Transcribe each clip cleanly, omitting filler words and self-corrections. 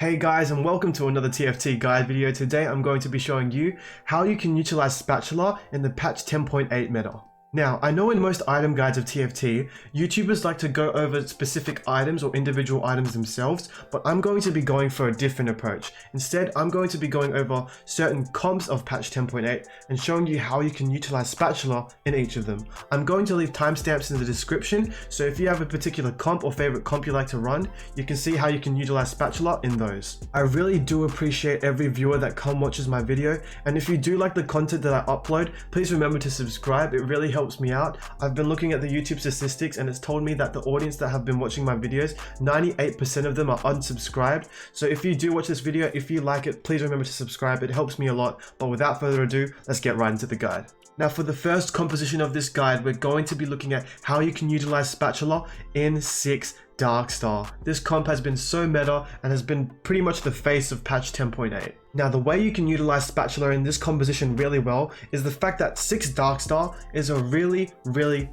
Hey guys, and welcome to another TFT guide video. Today I'm going to be showing you how you can utilize Spatula in the patch 10.8 meta. Now, I know in most item guides of TFT, YouTubers like to go over specific items or individual items themselves, but I'm going to be going for a different approach. Instead, I'm going to be going over certain comps of patch 10.8 and showing you how you can utilize Spatula in each of them. I'm going to leave timestamps in the description, so if you have a particular comp or favorite comp you like to run, you can see how you can utilize Spatula in those. I really do appreciate every viewer that watches my video, and if you do like the content that I upload, please remember to subscribe. It really helps me out. I've been looking at the YouTube statistics and it's told me that the audience that have been watching my videos, 98% of them are unsubscribed. So if you do watch this video, if you like it, please remember to subscribe. It helps me a lot. But without further ado, let's get right into the guide. Now, for the first composition of this guide, we're going to be looking at how you can utilize Spatula in 6 Dark Star. This comp has been so meta and has been pretty much the face of patch 10.8. Now, the way you can utilize Spatula in this composition really well is the fact that 6 Dark Star is a really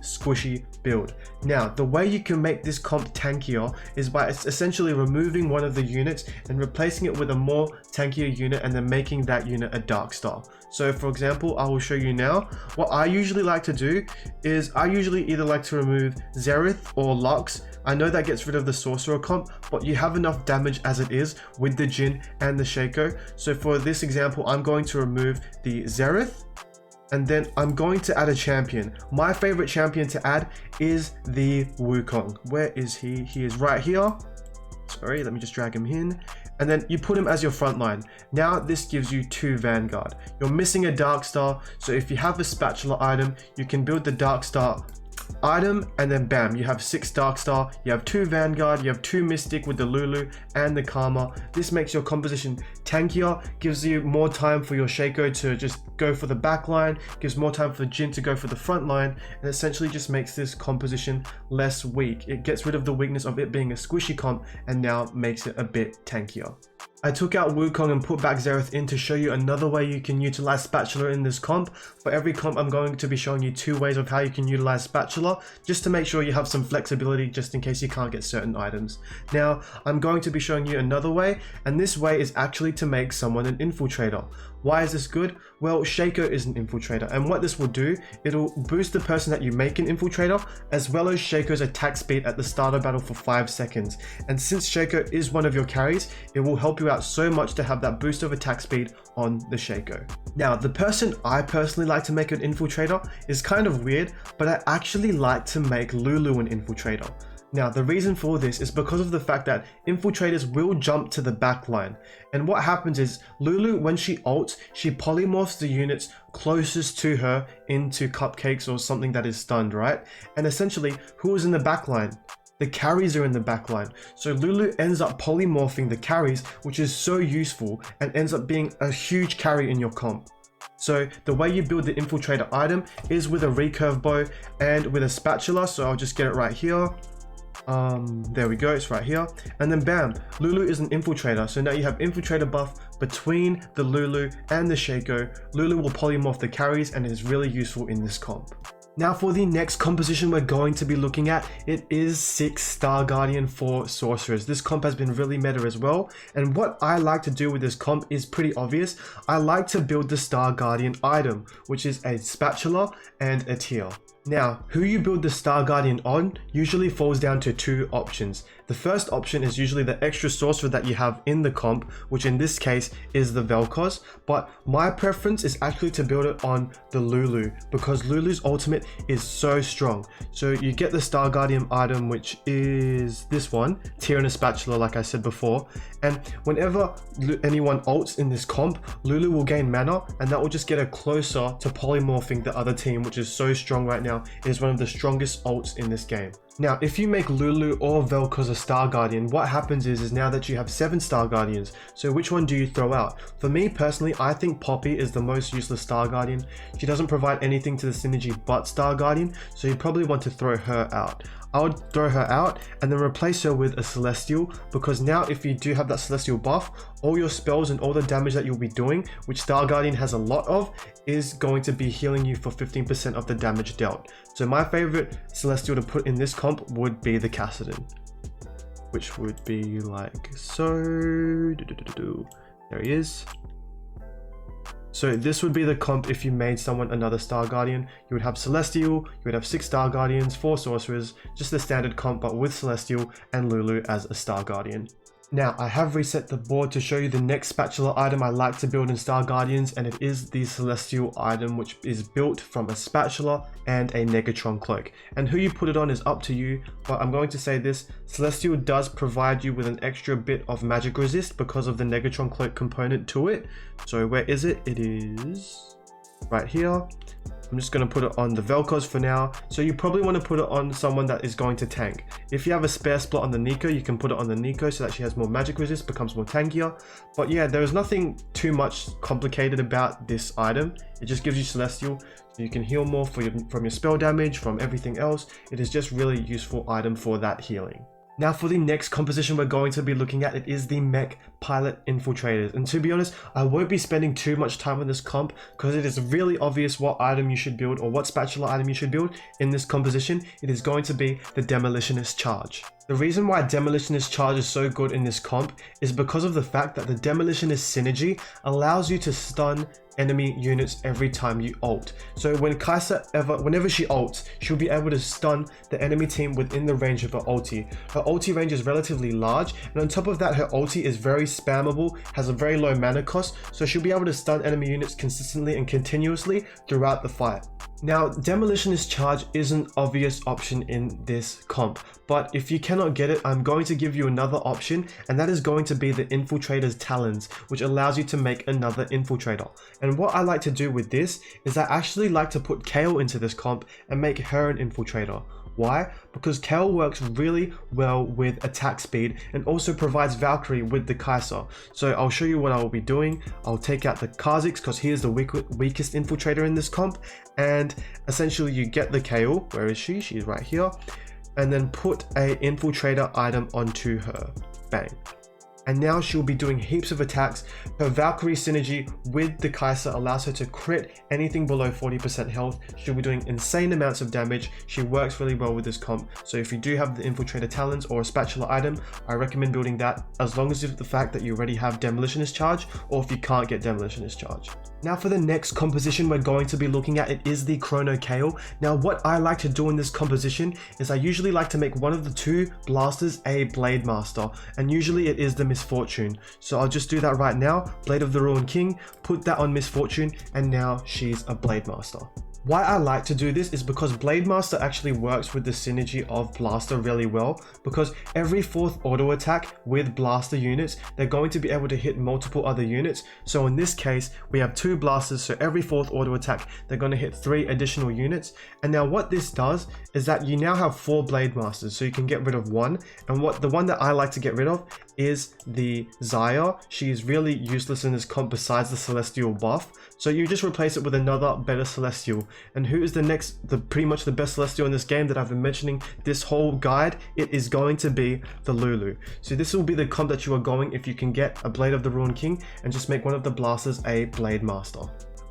squishy build. Now, the way you can make this comp tankier is by essentially removing one of the units and replacing it with a more tankier unit and then making that unit a Dark Star. So for example, I will show you now. What I usually like to do is I usually either like to remove Xerath or Lux. I know that gets rid of the Sorcerer comp, but you have enough damage as it is with the Jhin and the Shaco. So for this example, I'm going to remove the Xerath, and then I'm going to add a champion. My favorite champion to add is the Wukong. Where is he? He is right here. Sorry, let me just drag him in. And then you put him as your front line. Now this gives you 2 Vanguard. You're missing a Dark Star, so if you have a Spatula item, you can build the Dark Star item and then bam, you have 6 Dark Star, you have 2 Vanguard, you have 2 Mystic with the Lulu and the Karma. This makes your composition tankier, gives you more time for your Shaco to just go for the back line, gives more time for Jhin to go for the front line, and essentially just makes this composition less weak. It gets rid of the weakness of it being a squishy comp and now makes it a bit tankier. I took out Wukong and put back Xerath in to show you another way you can utilize Spatula in this comp. For every comp, I'm going to be showing you 2 ways of how you can utilize Spatula, just to make sure you have some flexibility just in case you can't get certain items. Now, I'm going to be showing you another way, and this way is actually to make someone an infiltrator. Why is this good? Well, Shaco is an infiltrator, and what this will do, it'll boost the person that you make an infiltrator, as well as Shaco's attack speed at the start of battle for 5 seconds. And since Shaco is one of your carries, it will help you out so much to have that boost of attack speed on the Shaco. Now, the person I personally like to make an infiltrator is kind of weird, but I actually like to make Lulu an infiltrator. Now, the reason for this is because of the fact that infiltrators will jump to the back line. And what happens is Lulu, when she ults, she polymorphs the units closest to her into cupcakes or something that is stunned, right? And essentially, who is in the back line? The carries are in the back line. So Lulu ends up polymorphing the carries, which is so useful and ends up being a huge carry in your comp. So the way you build the infiltrator item is with a recurve bow and with a spatula. So I'll just get it right here. There we go, it's right here, and then bam, Lulu is an infiltrator. So now you have infiltrator buff between the Lulu and the Shaco. Lulu will polymorph the carries and is really useful in this comp. Now for the next composition we're going to be looking at, it is 6 Star Guardian for Sorcerers. This comp has been really meta as well, and what I like to do with this comp is pretty obvious. I like to build the Star Guardian item, which is a spatula and a teal. Now, who you build the Star Guardian on usually falls down to 2 options. The first option is usually the extra sorcerer that you have in the comp, which in this case is the Vel'Koz, but my preference is actually to build it on the Lulu because Lulu's ultimate is so strong. So you get the Star Guardian item, which is this one, Tear and a Spatula, like I said before, and whenever anyone ults in this comp, Lulu will gain mana, and that will just get her closer to polymorphing the other team, which is so strong right now. It is one of the strongest ults in this game. Now, if you make Lulu or Vel'Koz a Star Guardian, what happens is now that you have 7 Star Guardians, so which one do you throw out? For me personally, I think Poppy is the most useless Star Guardian. She doesn't provide anything to the synergy but Star Guardian, so you probably want to throw her out. I would throw her out and then replace her with a Celestial, because now if you do have that Celestial buff, all your spells and all the damage that you'll be doing, which Star Guardian has a lot of, is going to be healing you for 15% of the damage dealt. So my favorite Celestial to put in this comp would be the Kassadin. which would be like so. There he is. So this would be the comp if you made someone another Star Guardian. You would have Celestial, you would have 6 Star Guardians, 4 Sorcerers, just the standard comp but with Celestial and Lulu as a Star Guardian. Now, I have reset the board to show you the next spatula item I like to build in Star Guardians, and it is the Celestial item, which is built from a spatula and a Negatron cloak. And who you put it on is up to you, but I'm going to say this: Celestial does provide you with an extra bit of magic resist because of the Negatron cloak component to it. So where is it? It is right here. I'm just going to put it on the Velcros for now. So you probably want to put it on someone that is going to tank. If you have a spare slot on the Nico, you can put it on the Nico so that she has more magic resist, becomes more tankier. But yeah, there is nothing too much complicated about this item. It just gives you Celestial, so you can heal more from your spell damage, from everything else. It is just really useful item for that healing. Now for the next composition we're going to be looking at, it is the Mech-Pilot Infiltrators. And to be honest, I won't be spending too much time on this comp because it is really obvious what item you should build or what spatula item you should build in this composition. It is going to be the Demolitionist Charge. The reason why Demolitionist Charge is so good in this comp is because of the fact that the Demolitionist synergy allows you to stun enemy units every time you ult. So when whenever she ults, she'll be able to stun the enemy team within the range of her ulti. Her ulti range is relatively large, and on top of that, her ulti is very spammable, has a very low mana cost, so she'll be able to stun enemy units consistently and continuously throughout the fight. Now, Demolitionist Charge is an obvious option in this comp, but if you cannot get it, I'm going to give you another option, and that is going to be the Infiltrator's Talons, which allows you to make another Infiltrator. And what I like to do with this is I actually like to put Kayle into this comp and make her an Infiltrator. Why? Because Kayle works really well with attack speed and also provides Valkyrie with the Kai'Sa. So I'll show you what I will be doing. I'll take out the Kha'Zix because he is the weakest infiltrator in this comp, and essentially you get the Kayle. Where is she? She's right here. And then put a infiltrator item onto her. Bang. And now she'll be doing heaps of attacks. Her Valkyrie synergy with the Kai'Sa allows her to crit anything below 40% health. She'll be doing insane amounts of damage. She works really well with this comp. So if you do have the Infiltrator Talons or a Spatula item, I recommend building that, as long as it's the fact that you already have Demolitionist Charge, or if you can't get Demolitionist Charge. Now for the next composition we're going to be looking at, it is the Chrono Kayle. Now what I like to do in this composition is I usually like to make one of the 2 blasters a Blade Master, and usually it is the Misfortune. So I'll just do that right now. Blade of the Ruined King, put that on Misfortune, and now she's a Blade Master. Why I like to do this is because Blade Master actually works with the synergy of Blaster really well, because every 4th auto attack with Blaster units, they're going to be able to hit multiple other units. So in this case, we have 2 Blasters, so every 4th auto attack, they're going to hit 3 additional units. And now what this does is that you now have 4 Blade Masters, so you can get rid of 1. And the one that I like to get rid of is the Xayah. She is really useless in this comp besides the Celestial buff. So you just replace it with another better Celestial. And who is pretty much the best Celestial in this game that I've been mentioning this whole guide? It is going to be the Lulu. So this will be the comp that you are going if you can get a Blade of the Ruined King and just make one of the blasters a Blade Master.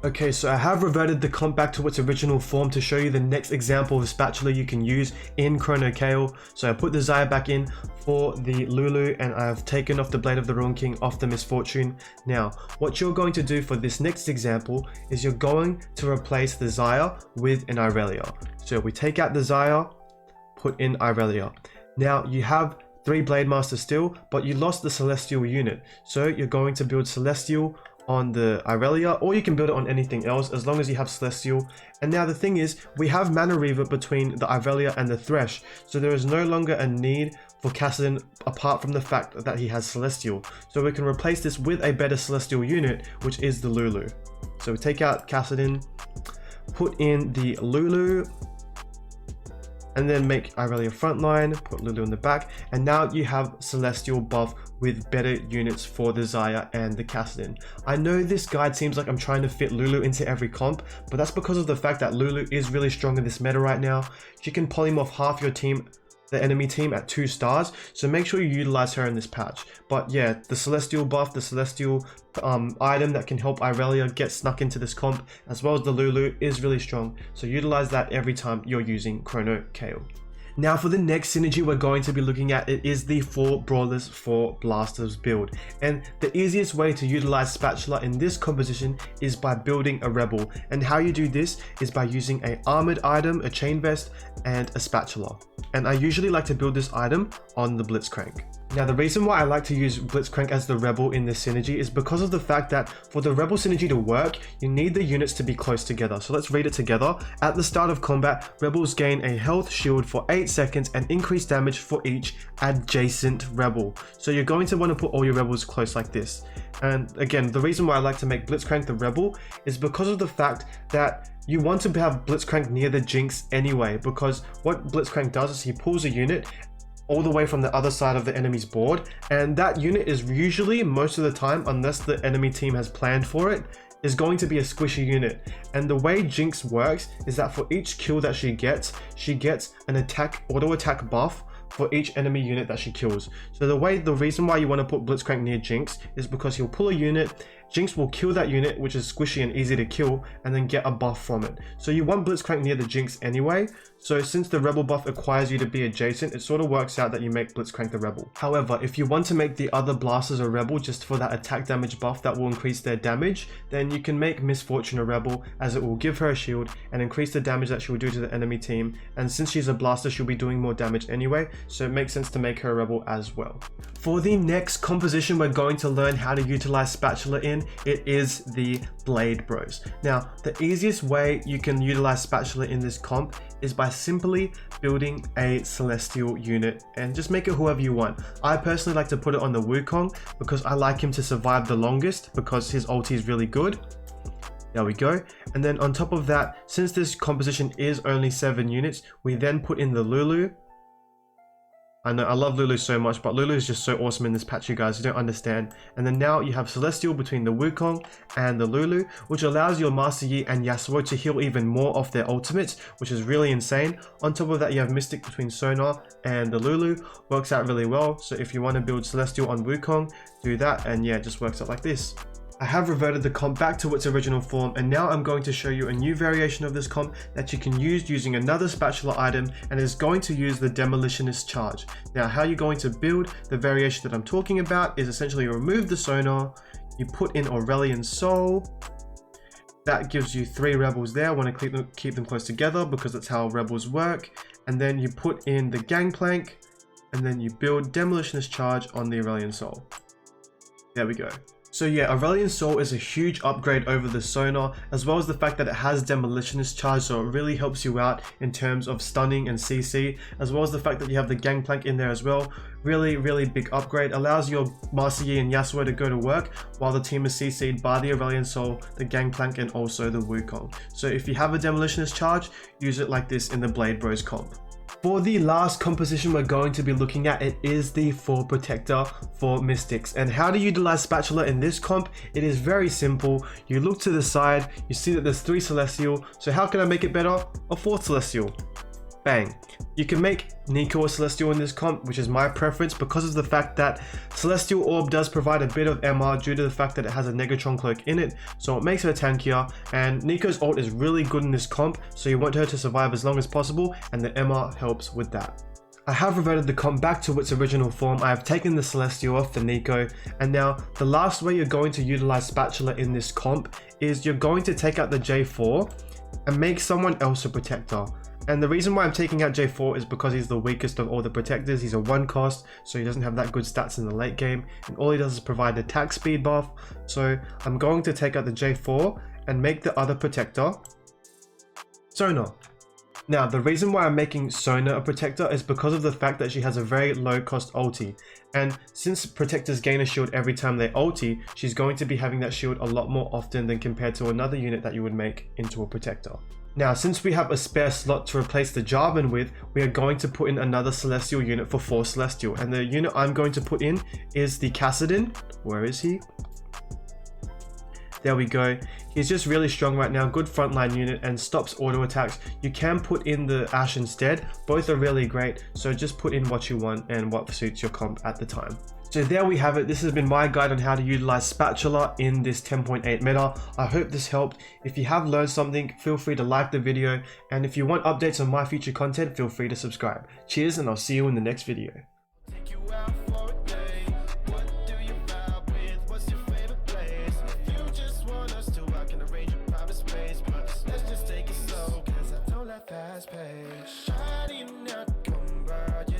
Okay, so I have reverted the comp back to its original form to show you the next example of spatula you can use in Chrono Kayle. So I put the Xayah back in for the Lulu, and I've taken off the Blade of the Ruined King off the Misfortune. Now, what you're going to do for this next example is you're going to replace the Xayah with an Irelia. So we take out the Xayah, put in Irelia. Now you have 3 Blade Masters still, but you lost the Celestial unit. So you're going to build Celestial on the Irelia, or you can build it on anything else as long as you have Celestial. And now the thing is, we have Mana Reaver between the Irelia and the Thresh, so there is no longer a need for Kassadin apart from the fact that he has Celestial. So we can replace this with a better Celestial unit, which is the Lulu. So we take out Kassadin, put in the Lulu, and then make Irelia frontline, put Lulu in the back, and now you have Celestial buff with better units for the Xayah and the Kassadin. I know this guide seems like I'm trying to fit Lulu into every comp, but that's because of the fact that Lulu is really strong in this meta right now. She can polymorph half your team, the enemy team, at 2 stars, so make sure you utilize her in this patch. But yeah, the Celestial buff, the Celestial item that can help Irelia get snuck into this comp, as well as the Lulu, is really strong, so utilize that every time you're using Chrono Kayle. Now for the next synergy we're going to be looking at, it is the 4 Brawlers 4 Blasters build. And the easiest way to utilize Spatula in this composition is by building a Rebel. And how you do this is by using an armored item, a chain vest, and a spatula. And I usually like to build this item on the Blitzcrank. Now the reason why I like to use Blitzcrank as the Rebel in this synergy is because of the fact that for the Rebel synergy to work, you need the units to be close together. So let's read it together. At the start of combat, Rebels gain a health shield for 8 seconds and increase damage for each adjacent Rebel. So you're going to want to put all your Rebels close like this. And again, the reason why I like to make Blitzcrank the Rebel is because of the fact that you want to have Blitzcrank near the Jinx anyway, because what Blitzcrank does is he pulls a unit all the way from the other side of the enemy's board, and that unit is usually, most of the time, unless the enemy team has planned for it, is going to be a squishy unit. And the way Jinx works is that for each kill that she gets an auto attack buff for each enemy unit that she kills. So the reason why you want to put Blitzcrank near Jinx is because he'll pull a unit, Jinx will kill that unit, which is squishy and easy to kill, and then get a buff from it. So you want Blitzcrank near the Jinx anyway. So since the Rebel buff requires you to be adjacent, it sort of works out that you make Blitzcrank the Rebel. However, if you want to make the other Blasters a Rebel just for that attack damage buff that will increase their damage, then you can make Miss Fortune a Rebel, as it will give her a shield and increase the damage that she will do to the enemy team. And since she's a Blaster, she'll be doing more damage anyway, so it makes sense to make her a Rebel as well. For the next composition we're going to learn how to utilize Spatula in, it is the BladeBros. Now, the easiest way you can utilize Spatula in this comp is by simply building a Celestial unit and just make it whoever you want. I personally like to put it on the Wukong because I like him to survive the longest because his ulti is really good. There we go. And then on top of that, since this composition is only 7 units, we then put in the Lulu. I know, I love Lulu so much, but Lulu is just so awesome in this patch, you guys, you don't understand. And then now you have Celestial between the Wukong and the Lulu, which allows your Master Yi and Yasuo to heal even more off their ultimates, which is really insane. On top of that, you have Mystic between Sonar and the Lulu, works out really well. So if you want to build Celestial on Wukong, do that, and yeah, it just works out like this. I have reverted the comp back to its original form, and now I'm going to show you a new variation of this comp that you can use using another Spatula item, and is going to use the Demolitionist Charge. Now, how you're going to build the variation that I'm talking about is essentially remove the Sonar, you put in Aurelion Soul. That gives you 3 Rebels there. I want to keep them close together because that's how Rebels work. And then you put in the Gangplank, and then you build Demolitionist Charge on the Aurelion Soul. There we go. So yeah, Aurelion Soul is a huge upgrade over the Sonar, as well as the fact that it has Demolitionist Charge, so it really helps you out in terms of stunning and CC, as well as the fact that you have the Gangplank in there as well. Really, really big upgrade. Allows your Master Yi and Yasuo to go to work while the team is CC'd by the Aurelion Soul, the Gangplank, and also the Wukong. So if you have a Demolitionist Charge, use it like this in the BladeBros comp. For the last composition we're going to be looking at, it is the 4 Protector for Mystics. And how to utilize Spatula in this comp, it is very simple. You look to the side, you see that there's 3 Celestial, so how can I make it better? A 4th Celestial. Bang. You can make Neeko a Celestial in this comp, which is my preference because of the fact that Celestial Orb does provide a bit of MR due to the fact that it has a Negatron Cloak in it, so it makes her tankier, and Neeko's ult is really good in this comp, so you want her to survive as long as possible, and the MR helps with that. I have reverted the comp back to its original form. I have taken the Celestial off the Neeko, and now the last way you're going to utilize Spatula in this comp is you're going to take out the J4 and make someone else a Protector. And the reason why I'm taking out J4 is because he's the weakest of all the protectors. He's a 1 cost, so he doesn't have that good stats in the late game, and all he does is provide attack speed buff. So I'm going to take out the J4 and make the other protector Sonar. Now, the reason why I'm making Sonar a protector is because of the fact that she has a very low cost ulti. And since protectors gain a shield every time they ulti, she's going to be having that shield a lot more often than compared to another unit that you would make into a protector. Now, since we have a spare slot to replace the Jarvan with, we are going to put in another Celestial unit for 4 Celestial. And the unit I'm going to put in is the Kassadin. Where is he? There we go. He's just really strong right now, good frontline unit, and stops auto attacks. You can put in the Ashe instead. Both are really great, so just put in what you want and what suits your comp at the time. So there we have it. This has been my guide on how to utilize Spatula in this 10.8 meta. I hope this helped. If you have learned something, feel free to like the video. And if you want updates on my future content, feel free to subscribe. Cheers, and I'll see you in the next video. Fast pace, shawty not come by.